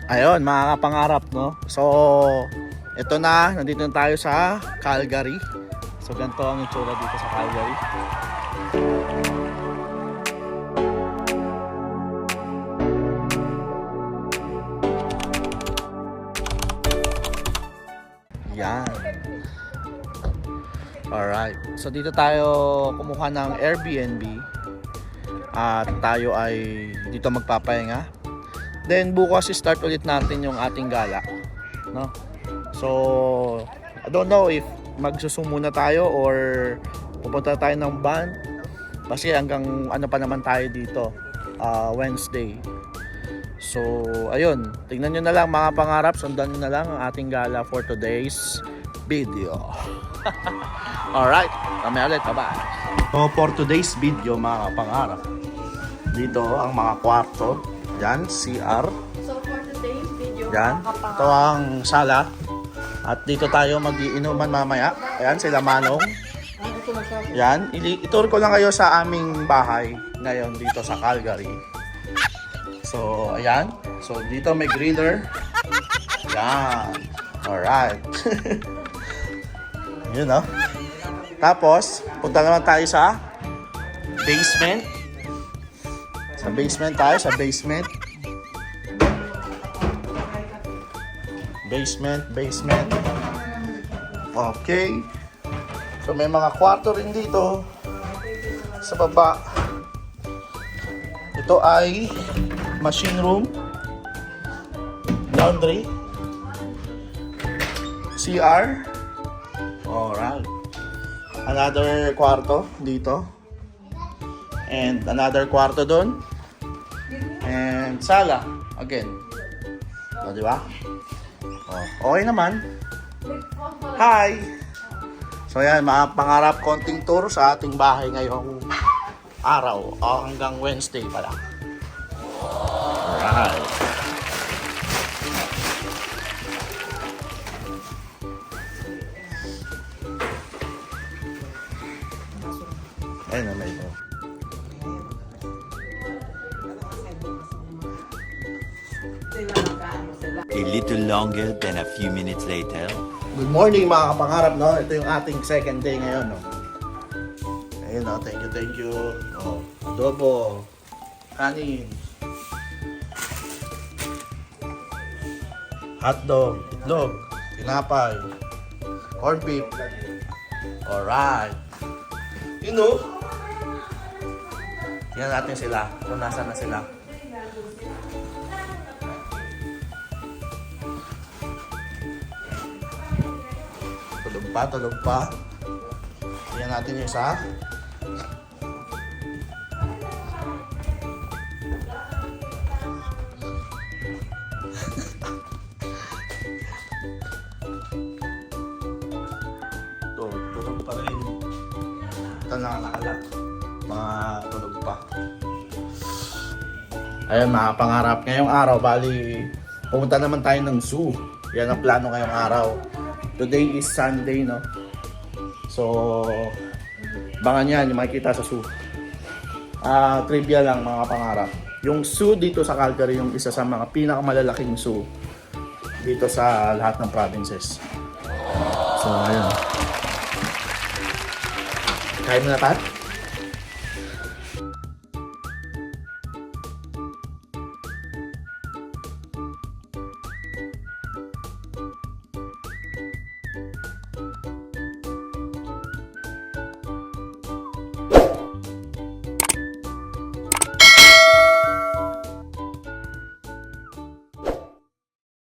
Ayun, mga kapangarap, no? So, ito na, nandito na tayo sa Calgary. So, ganito ang itsura dito sa Calgary. Yan. Alright. So, dito tayo kumuha ng Airbnb. At tayo ay dito magpapahinga. Then, bukas start ulit natin yung ating gala. No? So, I don't know if magsusum muna tayo or pupunta tayo ng band. Kasi hanggang ano pa naman tayo dito, Wednesday. So, ayun. Tingnan nyo na lang mga pangarap. Sundan nyo na lang ang ating gala for today's video. Alright. Kami ulit. Bye-bye. So, for today's video mga pangarap, dito ang mga kwarto. Yan, CR. So for today's video, Yan. Ito ang sala. At dito tayo mag-iinuman mamaya. Ayan, sila Manong. Yan. Itur ko lang kayo sa aming bahay ngayon dito sa Calgary. So, ayan. So, dito may griller. Yan. Alright. Yun, no? Tapos, punta naman tayo sa basement. Sa basement tayo, sa basement. Basement. Okay. So may mga kwarto rin dito sa baba. Ito ay machine room, laundry, CR. Alright. Another kwarto dito. And another kwarto doon. And sala again. O, di ba? O, okay naman. Hi! So yan, mga pangarap konting tour sa ating bahay ngayong araw. O, hanggang Wednesday pala. Alright. Ayun na, may ito. A little longer than a few minutes later. Good morning mga kapangarap, no? Ito yung ating second day ngayon, no? Ayun, no? Thank you. Oh, adobo, kanin, hotdog, itlog, tinapay, corned beef. Alright. You know, tingnan natin sila kung nasa na sila. Tulog pa. Tingnan natin yung isa. Tulog pa rin. Ito nakakalat. Mga tulog pa. Ayun mga pangarap. Ngayong araw, bali, pumunta naman tayo ng zoo. Yan ang plano ngayong araw. Today is Sunday, no? So, bangan yan, yung makikita sa zoo. Trivia lang mga pangarap. Yung zoo dito sa Calgary, yung isa sa mga pinakamalalaking zoo dito sa lahat ng provinces. So, ayun. Kain mo na tayo?